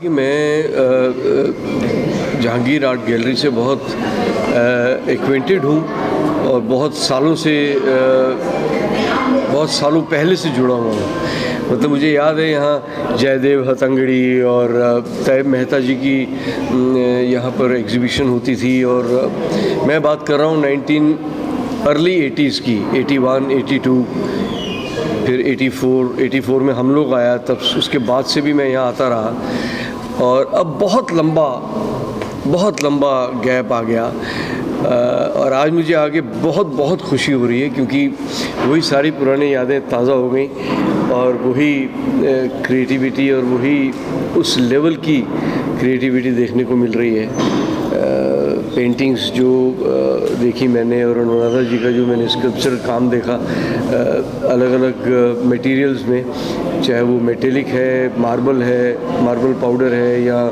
कि मैं Jahangir art gallery से बहुत एक्वेंटेड हूँ और बहुत सालों पहले से जुड़ा हुआ हूँ। मतलब मुझे याद है यहाँ जयदेव हथंगड़ी और तैयब मेहता जी की यहाँ पर एग्ज़िबिशन होती थी। और मैं बात कर रहा हूँ अर्ली 80s की, 81, 82, फिर 84 में हम लोग आया, तब उसके बाद से भी मैं यहाँ आता रहा। और अब बहुत लंबा गैप आ गया और आज मुझे आगे बहुत खुशी हो रही है, क्योंकि वही सारी पुरानी यादें ताज़ा हो गई और वही क्रिएटिविटी और वही उस लेवल की क्रिएटिविटी देखने को मिल रही है। पेंटिंग्स जो देखी मैंने और अनुराधा जी का जो मैंने स्कल्पचर काम देखा अलग अलग मटेरियल्स में, चाहे वो मेटेलिक है, मार्बल पाउडर है या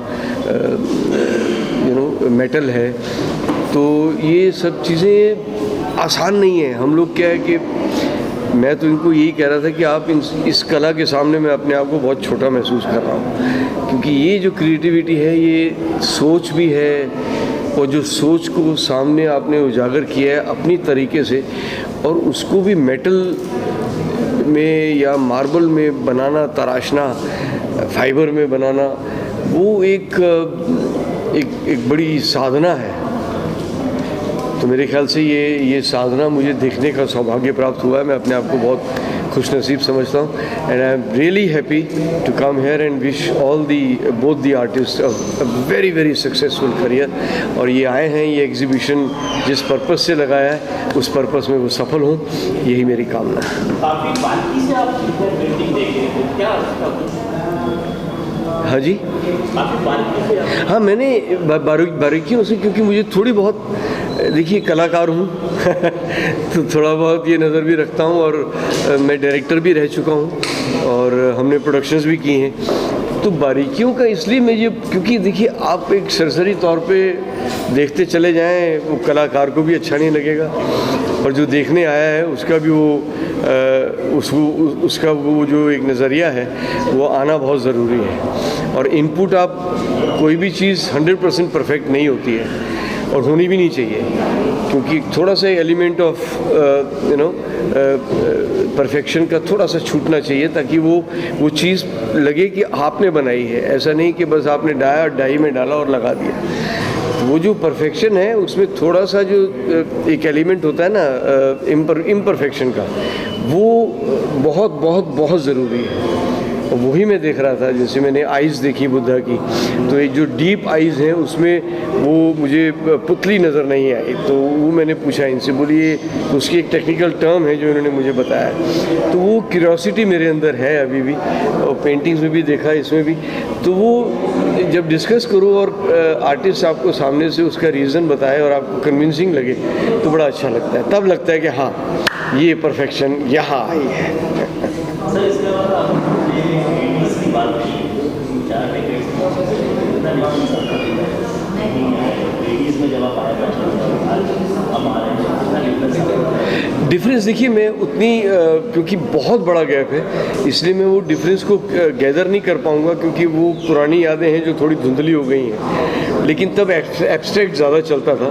मेटल है, तो ये सब चीज़ें आसान नहीं है। हम लोग क्या है कि मैं तो इनको यही कह रहा था कि आप इस कला के सामने मैं अपने आप को बहुत छोटा महसूस कर रहा हूँ, क्योंकि ये जो क्रिएटिविटी है ये सोच भी है, और जो सोच को सामने आपने उजागर किया है अपनी तरीके से, और उसको भी मेटल में या मार्बल में बनाना, तराशना, फाइबर में बनाना, वो एक बड़ी साधना है। तो मेरे ख्याल से ये साधना मुझे देखने का सौभाग्य प्राप्त हुआ है। मैं अपने आप को बहुत खुश नसीब समझता हूँ and I am really happy to come here and wish all both the artist a very successful career. और ये आए हैं, ये एग्जीबिशन जिस पर्पस से लगाया है उस पर्पस में वो सफल हों, यही मेरी कामना है। काफी बारीकी से आप पेंटिंग देख रहे थे, क्या हाँ जी, हाँ मैंने बारीकियों से, क्योंकि मुझे थोड़ी बहुत, देखिए कलाकार हूँ तो थोड़ा बहुत ये नज़र भी रखता हूँ, और मैं डायरेक्टर भी रह चुका हूँ और हमने प्रोडक्शंस भी की हैं। तो बारीकियों का इसलिए मैं ये, क्योंकि देखिए आप एक सरसरी तौर पे देखते चले जाएं, वो कलाकार को भी अच्छा नहीं लगेगा और जो देखने आया है उसका भी उसका वो जो एक नज़रिया है वो आना बहुत ज़रूरी है। और इनपुट, आप कोई भी चीज़ 100% परफेक्ट नहीं होती है और होनी भी नहीं चाहिए, क्योंकि थोड़ा सा एलिमेंट ऑफ परफेक्शन का थोड़ा सा छूटना चाहिए, ताकि वो चीज़ लगे कि आपने बनाई है। ऐसा नहीं कि बस आपने डाई में डाला और लगा दिया। वो जो परफेक्शन है उसमें थोड़ा सा जो एक एलिमेंट होता है ना इम्परफेक्शन का, वो बहुत ज़रूरी है। और वही मैं देख रहा था। जैसे मैंने आइज़ देखी बुद्धा की, तो एक जो डीप आइज़ हैं उसमें वो मुझे पुतली नज़र नहीं आई, तो वो मैंने पूछा इनसे, बोलिए तो उसकी एक टेक्निकल टर्म है जो इन्होंने मुझे बताया। तो वो क्यूरियोसिटी मेरे अंदर है अभी भी, और पेंटिंग्स में भी देखा, इसमें भी। तो वो जब डिस्कस करो और आर्टिस्ट आपको सामने से उसका रीज़न बताए और आपको कन्विंसिंग लगे, तो बड़ा अच्छा लगता है। तब लगता है कि हाँ, ये परफेक्शन यहाँ आई है। डिफरेंस देखिए, मैं उतनी क्योंकि बहुत बड़ा गैप है, इसलिए मैं वो डिफरेंस को गैदर नहीं कर पाऊँगा, क्योंकि वो पुरानी यादें हैं जो थोड़ी धुंधली हो गई हैं। लेकिन तब एब्स्ट्रैक्ट ज़्यादा चलता था,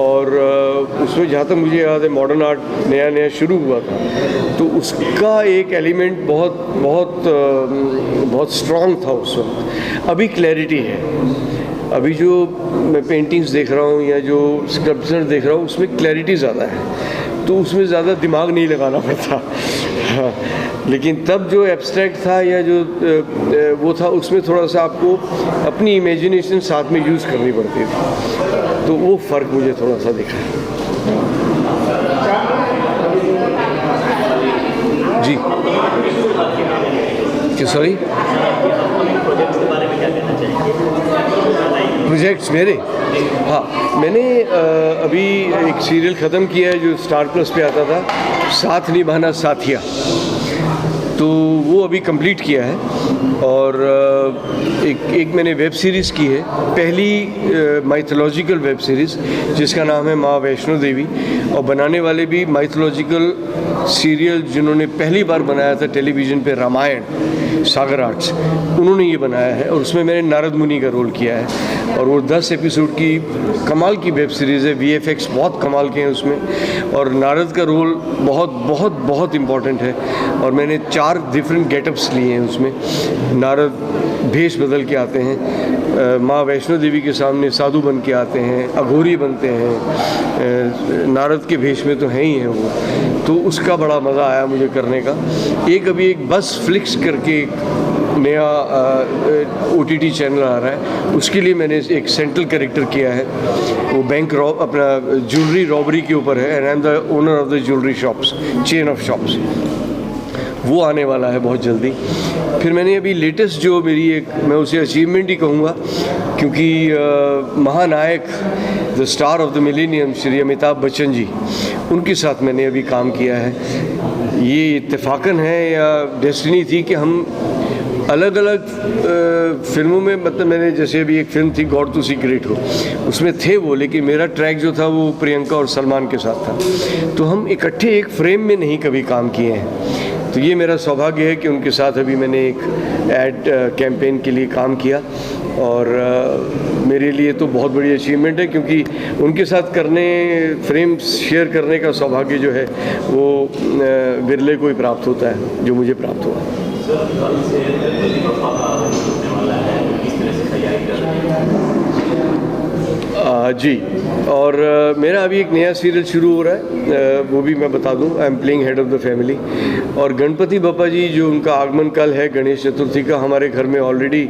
और उसमें जहाँ तक मुझे याद है मॉडर्न आर्ट नया शुरू हुआ था, तो उसका एक एलिमेंट बहुत स्ट्रॉन्ग था उस वक्त। अभी क्लैरिटी है। अभी जो मैं पेंटिंग्स देख रहा हूँ या जो स्कल्पचर देख रहा हूँ, उसमें क्लैरिटी ज़्यादा है, तो उसमें ज़्यादा दिमाग नहीं लगाना पड़ता। हाँ, लेकिन तब जो एब्स्ट्रैक्ट था या जो वो था, उसमें थोड़ा सा आपको अपनी इमेजिनेशन साथ में यूज़ करनी पड़ती थी, तो वो फ़र्क मुझे थोड़ा सा दिखा। जी, क्या सॉरी? प्रोजेक्ट्स मेरे, हाँ, मैंने अभी एक सीरियल ख़त्म किया है जो स्टार प्लस पे आता था, साथ निभाना साथिया। तो तो वो अभी कंप्लीट किया है। और एक मैंने वेब सीरीज़ की है, पहली माइथोलॉजिकल वेब सीरीज़ जिसका नाम है माँ वैष्णो देवी, और बनाने वाले भी माइथोलॉजिकल सीरियल जिन्होंने पहली बार बनाया था टेलीविज़न पे, रामायण, सागर आर्ट्स, उन्होंने ये बनाया है। और उसमें मैंने नारद मुनि का रोल किया है, और वो 10 एपिसोड की कमाल की वेब सीरीज़ है। VFX बहुत कमाल के हैं उसमें, और नारद का रोल बहुत बहुत बहुत इम्पॉर्टेंट है। और मैंने 4 डिफरेंट गेटअप्स लिए हैं उसमें। नारद भेष बदल के आते हैं, माँ वैष्णो देवी के सामने साधु बन के आते हैं, अघोरी बनते हैं, नारद के भेष में तो हैं ही हैं वो। तो उसका बड़ा मज़ा आया मुझे करने का। अभी एक बस फ्लिक्स करके एक नया OTT चैनल आ रहा है, उसके लिए मैंने एक सेंट्रल कैरेक्टर किया है। वो बैंक अपना ज्वेलरी रॉबरी के ऊपर है, and I am the owner of the jewellery shops, chain of shops. वो आने वाला है बहुत जल्दी। फिर मैंने अभी लेटेस्ट जो मेरी एक, मैं उसे अचीवमेंट ही कहूँगा, क्योंकि महानायक, the star of the millennium, Shri Amitabh Bachchan ji, उनके साथ मैंने अभी काम किया है। ये इत्तेफाकन है या डेस्टिनी थी कि हम अलग अलग फिल्मों में, मतलब मैंने जैसे अभी एक फिल्म थी गॉड टू सी ग्रेट हो, उसमें थे वो, लेकिन मेरा ट्रैक जो था वो प्रियंका और सलमान के साथ था। तो हम इकट्ठे एक फ्रेम में नहीं कभी काम किए हैं। तो ये मेरा सौभाग्य है कि उनके साथ अभी मैंने एक एड कैंपेन के लिए काम किया, और मेरे लिए तो बहुत बड़ी अचीवमेंट है, क्योंकि उनके साथ फ्रेम शेयर करने का सौभाग्य जो है वो विरले को ही प्राप्त होता है, जो मुझे प्राप्त हुआ। सर, कल से गणपति बप्पा का होने वाला है, किस तरह से तैयारी कर रहे हैं? जी, और मेरा अभी एक नया सीरियल शुरू हो रहा है, वो भी मैं बता दूं, I am playing head of the family. और गणपति बप्पा जी जो उनका आगमन कल है, गणेश चतुर्थी का, हमारे घर में ऑलरेडी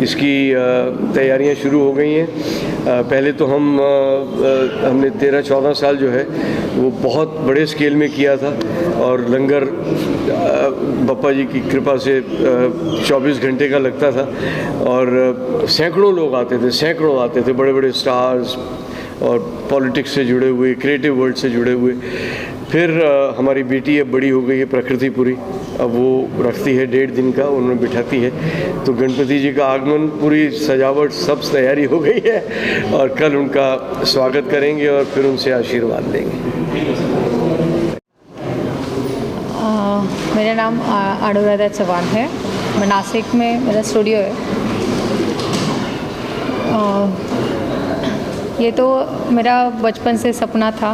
इसकी तैयारियां शुरू हो गई हैं। पहले तो हमने 13-14 साल जो है वो बहुत बड़े स्केल में किया था, और लंगर बप्पा जी की कृपा से 24 घंटे का लगता था, और सैकड़ों लोग आते थे, बड़े बड़े स्टार्स और पॉलिटिक्स से जुड़े हुए, क्रिएटिव वर्ल्ड से जुड़े हुए। फिर हमारी बेटी अब बड़ी हो गई है, प्रकृति पूरी, अब वो रखती है 1.5 दिन का, उन्होंने बिठाती है। तो गणपति जी का आगमन, पूरी सजावट, सब तैयारी हो गई है, और कल उनका स्वागत करेंगे और फिर उनसे आशीर्वाद लेंगे। मेरा नाम अनुराधा चौहान है, मैं नासिक में मेरा स्टूडियो है। ये तो मेरा बचपन से सपना था,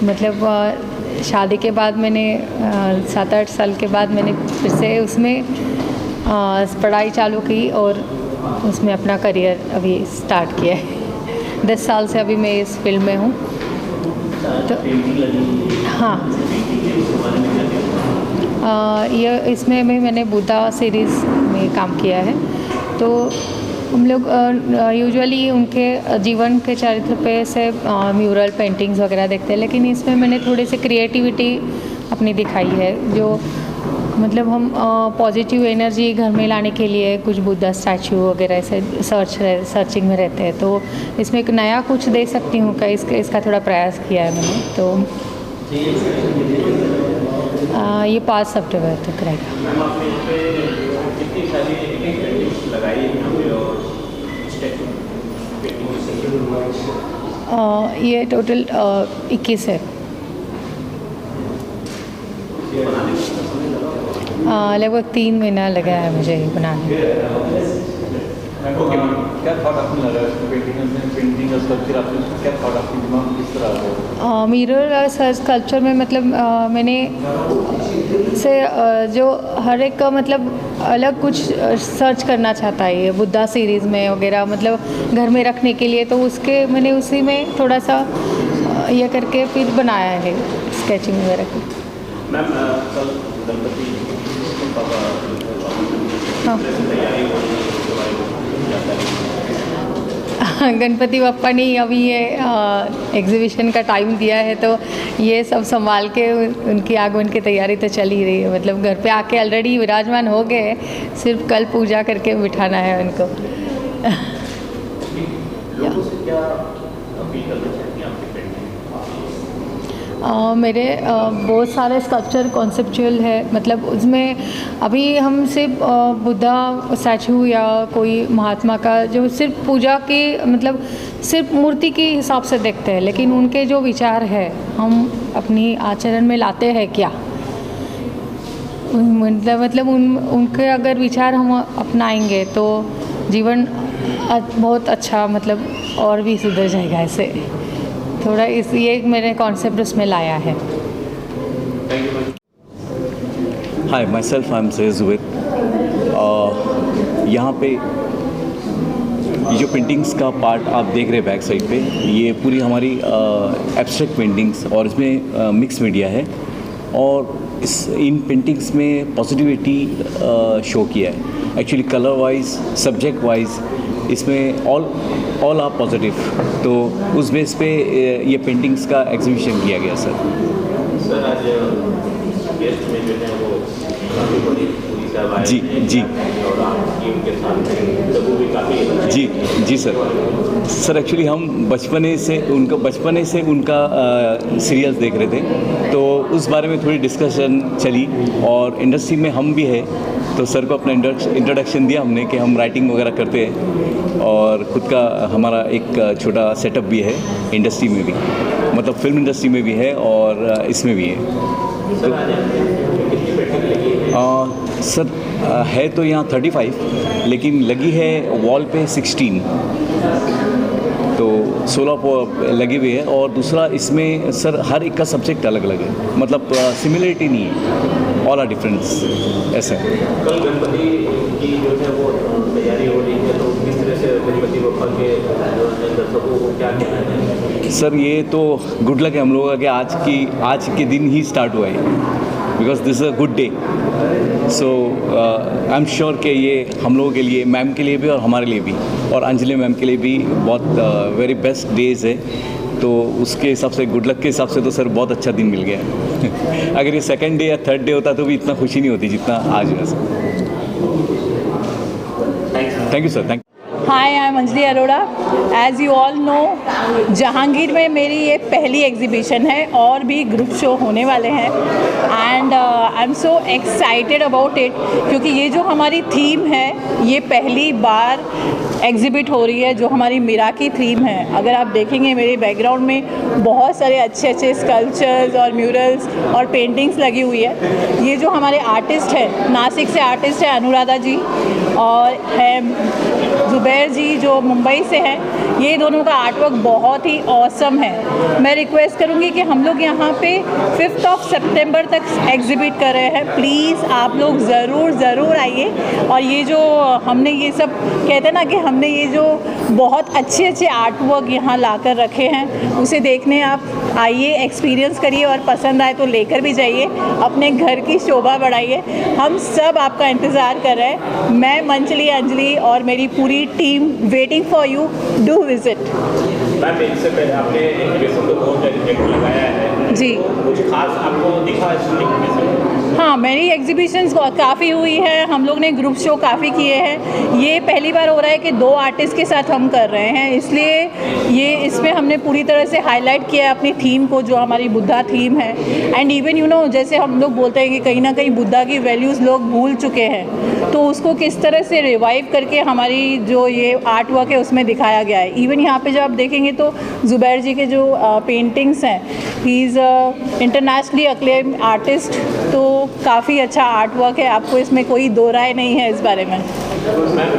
मतलब शादी के बाद मैंने 7-8 साल के बाद मैंने फिर से उसमें पढ़ाई चालू की, और उसमें अपना करियर अभी स्टार्ट किया है। 10 साल से अभी मैं इस फील्ड में हूँ। तो हाँ, ये इसमें मैंने बुद्धा सीरीज़ में काम किया है। तो हम लोग यूजुअली उनके जीवन के चरित्र पे से म्यूरल पेंटिंग्स वगैरह देखते हैं, लेकिन इसमें मैंने थोड़ी सी क्रिएटिविटी अपनी दिखाई है, जो मतलब हम पॉजिटिव एनर्जी घर में लाने के लिए कुछ बुद्धा स्टैचू वगैरह ऐसे सर्चिंग में रहते हैं। तो इसमें एक नया कुछ दे सकती हूँ क्या, इसका थोड़ा प्रयास किया है मैंने। तो ये 5 अक्टूबर तक रहेगा। मैम, आपने इस पे कितनी सारी लगाई है यहाँ पे, और ये टोटल 21 है। लगभग 3 महीना लगा है मुझे ये बनाने में। क्या थॉट आपको लगा पेंटिंग और स्कल्पचर, आपने क्या थॉट आपकी दिमाग में किस तरह आ गया? मिरर स्कल्पचर में मतलब मैंने से जो हर एक का मतलब अलग कुछ सर्च करना चाहता है ये बुद्धा सीरीज़ में वगैरह, मतलब घर में रखने के लिए, तो उसके मैंने उसी में थोड़ा सा ये करके फिर बनाया है स्केचिंग वगैरह की। मैम, कल गणपति हाँ, गणपति बप्पा ने अभी ये एग्जीबिशन का टाइम दिया है, तो ये सब संभाल के उनकी आगमन की तैयारी तो चल ही रही है। मतलब घर पे आके ऑलरेडी विराजमान हो गए, सिर्फ कल पूजा करके बिठाना है उनको। लोगों से क्या अपील करना चाहती हैं आपकी पेंटिंग? मेरे बहुत सारे स्कल्पचर कॉन्सेप्चुअल है, मतलब उसमें अभी हम सिर्फ बुद्धा स्टैचू या कोई महात्मा का जो सिर्फ पूजा के मतलब सिर्फ मूर्ति के हिसाब से देखते हैं, लेकिन उनके जो विचार है हम अपनी आचरण में लाते हैं क्या, मतलब उनके अगर विचार हम अपनाएंगे तो जीवन बहुत अच्छा मतलब और भी सुधर जाएगा। ऐसे थोड़ा ये मेरे कॉन्सेप्ट उसमें लाया है। Hi, myself I am Zubair. यहाँ पे ये जो पेंटिंग्स का पार्ट आप देख रहे हैं बैक साइड पे, ये पूरी हमारी एब्स्ट्रैक्ट पेंटिंग्स और इसमें मिक्स मीडिया है और इन पेंटिंग्स में पॉजिटिविटी शो किया है। Actually colour wise, subject wise इसमें ऑल आर पॉजिटिव, तो उस बेस पे ये पेंटिंग्स का एग्जीबिशन किया गया सर। सर आज गेस्ट में जो है वो काफ़ी बड़ी पूरी साहब आए जी हैं जी और आपकी उनके साथ सब भी काफ़ी जी जी सर एक्चुअली हम बचपने से उनका सीरियल्स देख रहे थे, तो उस बारे में थोड़ी डिस्कशन चली और इंडस्ट्री में हम भी है तो सर को अपना इंट्रोडक्शन दिया हमने कि हम राइटिंग वगैरह करते हैं और ख़ुद का हमारा एक छोटा सेटअप भी है इंडस्ट्री में भी, मतलब फिल्म इंडस्ट्री में भी है और इसमें भी है। सर आज कितनी पेंटिंग लगी है? सर है तो यहाँ 35, लेकिन लगी है वॉल पे 16, तो 16 लगी हुई है। और दूसरा इसमें सर हर एक का सब्जेक्ट अलग अलग है, मतलब सिमिलरिटी नहीं है, ऑल आर डिफरेंस ऐसा है। कल गणपति की जो है वो तैयारी हो रही है, तो किस तरह से गणपति बप्पा के दर्शकों को क्या कहना है? सर ये तो गुड लक है हम लोगों का कि आज के दिन ही स्टार्ट हुआ है, because this is a good day. So I am sure कि ये हम लोगों के लिए, मैम के लिए भी और हमारे लिए भी और अंजलि मैम के लिए भी बहुत वेरी बेस्ट डेज़ है, तो उसके हिसाब से गुड लक के हिसाब से तो सर बहुत अच्छा दिन मिल गया है। अगर ये सेकंड डे या थर्ड डे होता तो भी इतना खुशी नहीं होती जितना आज है sir. Thank you sir, thank. Hi, I'm Anjali Arora. As you all know, Jahangir में मेरी ये पहली एग्जीबिशन है और भी ग्रुप शो होने वाले हैं and I am so excited about it, क्योंकि ये जो हमारी थीम है ये पहली बार एग्जिबिट हो रही है, जो हमारी मीरा की थीम है। अगर आप देखेंगे मेरे बैकग्राउंड में बहुत सारे अच्छे अच्छे स्कल्पचर्स और म्यूरल्स और पेंटिंग्स लगी हुई है। ये जो हमारे आर्टिस्ट है, नासिक से आर्टिस्ट है अनुराधा जी और है जुबैर जी जो मुंबई से हैं, ये दोनों का आर्टवर्क बहुत ही ऑसम है। मैं रिक्वेस्ट करूँगी कि हम लोग यहाँ पे 5 सितंबर तक एग्जिबिट कर रहे हैं, प्लीज़ आप लोग ज़रूर आइए। और ये जो हमने ये सब कहते हैं ना कि हमने ये जो बहुत अच्छे अच्छे आर्टवर्क यहाँ ला कर रखे हैं, उसे देखने आप आइए, एक्सपीरियंस करिए और पसंद आए तो लेकर भी जाइए, अपने घर की शोभा बढ़ाइए। हम सब आपका इंतज़ार कर रहे हैं। मैं मंचली, अंजलि और मेरी पूरी team waiting for you, do visit. Ma'am इससे पहले आपने एग्जीबिशन को बहुत डेडिकेट लगाया है जी, कुछ खास आपको दिखा इस एग्जीबिशन? हाँ, मेरी एग्जीबिशंस काफ़ी हुई है, हम लोग ने ग्रुप शो काफ़ी किए हैं। ये पहली बार हो रहा है कि 2 आर्टिस्ट के साथ हम कर रहे हैं, इसलिए ये इसमें हमने पूरी तरह से हाईलाइट किया है अपनी थीम को, जो हमारी बुद्धा थीम है। एंड इवन यू नो, जैसे हम लोग बोलते हैं कि कहीं ना कहीं बुद्धा की वैल्यूज़ लोग भूल चुके हैं, तो उसको किस तरह से रिवाइव करके हमारी जो ये आर्ट वर्क है उसमें दिखाया गया है। इवन यहाँ पे जब आप देखेंगे तो जुबैर जी के जो पेंटिंग्स हैं, he is internationally acclaim artist, तो काफ़ी अच्छा आर्ट वर्क है, आपको इसमें कोई दो राय नहीं है इस बारे में। मैम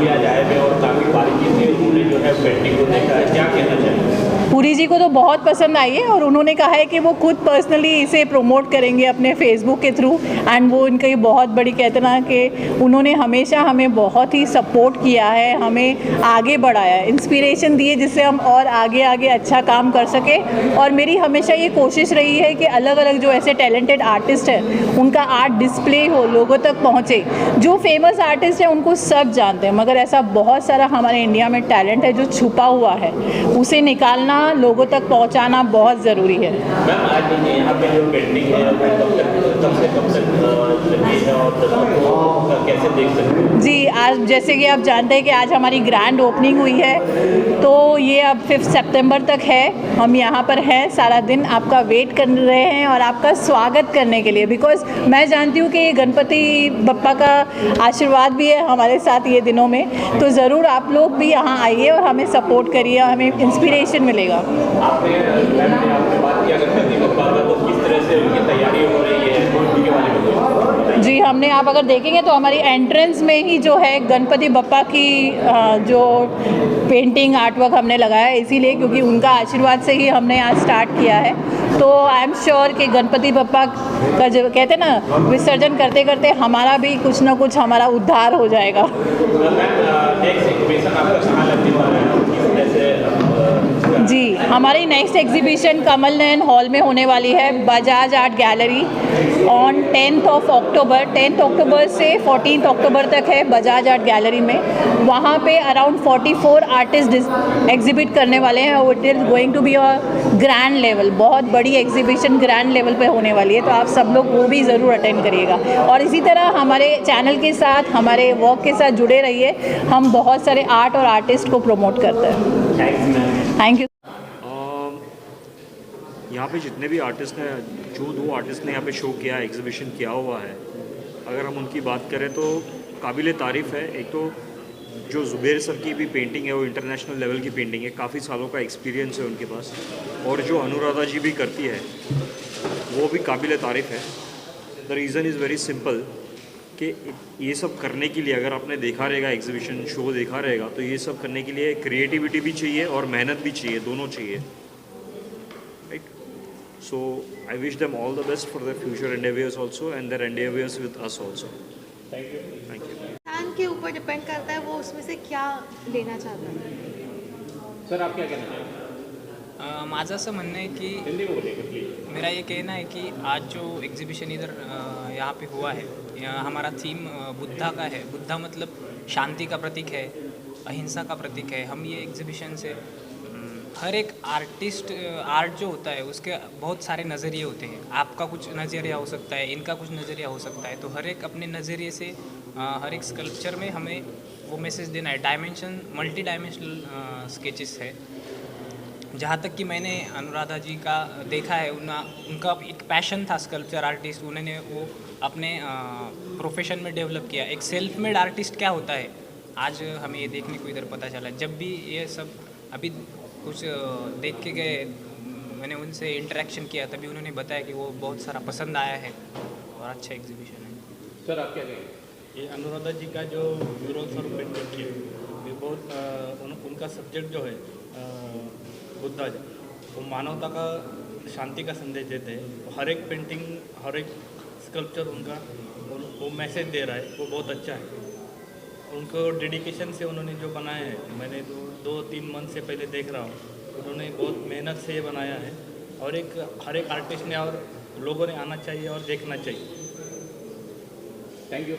भी आज आए हुए और काफ़ी बारीकी से उन्होंने जो है पेंटिंग को देखा है, क्या कहना चाहिए? पुरी जी को तो बहुत पसंद आई है और उन्होंने कहा है कि वो खुद पर्सनली इसे प्रमोट करेंगे अपने फेसबुक के थ्रू। एंड वो इनका ये बहुत बड़ी कहते ना कि उन्होंने हमेशा हमें बहुत ही सपोर्ट किया है, हमें आगे बढ़ाया है, इंस्पिरेशन दी है, जिससे हम और आगे आगे अच्छा काम कर सके। और मेरी हमेशा ये कोशिश रही है कि अलग अलग जो ऐसे टैलेंटेड आर्टिस्ट हैं उनका आर्ट डिस्प्ले हो, लोगों तक पहुँचे। जो फेमस आर्टिस्ट हैं उनको सब जानते हैं, मगर ऐसा बहुत सारा हमारे इंडिया में टैलेंट है जो छुपा हुआ है, उसे निकालना, लोगों तक पहुंचाना बहुत ज़रूरी है। मैम आज यहाँ पे जो पेंटिंग है कब से कब तक लगी है और दर्शकों का कैसे देख सकते हैं? जी, आज जैसे कि आप जानते हैं कि आज हमारी ग्रैंड ओपनिंग हुई है, तो ये अब 5 सितंबर तक है। हम यहाँ पर हैं, सारा दिन आपका वेट कर रहे हैं और आपका स्वागत करने के लिए, बिकॉज़ मैं जानती हूँ कि ये गणपति बप्पा का आशीर्वाद भी है हमारे साथ ये दिनों में। तो ज़रूर आप लोग भी यहाँ आइए और हमें सपोर्ट करिए, हमें इंस्पिरेशन मिलेगा। आपने बात किया गणपति बप्पा का, तो किस तरह से उनकी तैयारी हो रही है उनके बारे में बताइए। जी, हमने आप अगर देखेंगे तो हमारी एंट्रेंस में ही जो है गणपति बप्पा की जो पेंटिंग आर्टवर्क हमने लगाया है, इसीलिए क्योंकि उनका आशीर्वाद से ही हमने आज स्टार्ट किया है। तो आई एम श्योर कि गणपति बप्पा का जो कहते हैं ना, विसर्जन करते करते हमारा भी कुछ ना कुछ हमारा उद्धार हो जाएगा। नेक्स्ट एग्जीबिशन आपका कहाँ लगने वाला है, किस तरह से? जी, हमारी next exhibition Kamal Nayan hall में होने वाली है, Bajaj art gallery, on 10th October. 10th अक्टूबर से 14th अक्टूबर तक है बजाज आर्ट गैलरी में। वहाँ पे अराउंड 44 आर्टिस्ट एग्जिबिट करने वाले हैं। It is going to be a grand level, बहुत बड़ी एग्जीबिशन ग्रैंड लेवल पे होने वाली है, तो आप सब लोग वो भी ज़रूर अटेंड करिएगा। और इसी तरह हमारे चैनल के साथ, हमारे वर्क के साथ जुड़े रहिए। हम बहुत सारे आर्ट और आर्टिस्ट को प्रमोट करते हैं। Thank you. यहाँ पे जितने भी आर्टिस्ट हैं, जो 2 आर्टिस्ट ने यहाँ पे शो किया, एग्जीबिशन किया हुआ है, अगर हम उनकी बात करें तो काबिल तारीफ़ है। एक तो जो ज़ुबैर सर की भी पेंटिंग है वो इंटरनेशनल लेवल की पेंटिंग है, काफ़ी सालों का एक्सपीरियंस है उनके पास। और जो अनुराधा जी भी करती है वो भी काबिल तारीफ़ है। The reason is very simple कि ये सब करने के लिए, अगर आपने देखा रहेगा एग्जीबिशन शो देखा रहेगा, तो ये सब करने के लिए क्रिएटिविटी भी चाहिए और मेहनत भी चाहिए, दोनों चाहिए, right? So I wish them all the best for their future endeavors also and their endeavors with us also. Thank you. Thank you. इंसान के ऊपर डिपेंड करता है वो उसमें से क्या लेना चाहता है। सर, आप क्या कहना चाहेंगे? माझं असं म्हणणं आहे की हिंदी में बोलिएगा प्लीज। मेरा ये कहना है कि आज जो एग्जीबिशन इधर यहाँ पे हुआ है, हमारा थीम बुद्धा का है। बुद्धा मतलब शांति का प्रतीक है, अहिंसा का प्रतीक है। हम ये एग्जीबिशन से हर एक आर्टिस्ट, आर्ट जो होता है उसके बहुत सारे नज़रिए होते हैं। आपका कुछ नज़रिया हो सकता है, इनका कुछ नज़रिया हो सकता है, तो हर एक अपने नज़रिए से हर एक स्कल्पचर में हमें वो मैसेज देना है। डायमेंशन, मल्टी डायमेंशनल स्केचेस है। जहाँ तक कि मैंने अनुराधा जी का देखा है, उनका एक पैशन था स्कल्पचर आर्टिस्ट, उन्होंने वो अपने प्रोफेशन में डेवलप किया। एक सेल्फ मेड आर्टिस्ट क्या होता है, आज हमें ये देखने को इधर पता चला। जब भी ये सब अभी कुछ देख के गए, मैंने उनसे इंटरेक्शन किया, तभी उन्होंने बताया कि वो बहुत सारा पसंद आया है और अच्छा एग्जीबिशन है। सर, आप क्या कहेंगे? ये अनुराधा जी का जो म्यूरल्स और पेंटिंग की ये बहुत उनका सब्जेक्ट जो है बुद्धा जी, वो मानवता का, शांति का संदेश देते हैं। हर एक पेंटिंग, हर एक स्कल्पचर उनका वो मैसेज दे रहा है, वो बहुत अच्छा है। उनको डेडिकेशन से उन्होंने जो बनाया है, मैंने 2-3 मंथ से पहले देख रहा हूँ, उन्होंने बहुत मेहनत से ये बनाया है। और हर एक आर्टिस्ट ने और लोगों ने आना चाहिए और देखना चाहिए। Thank you.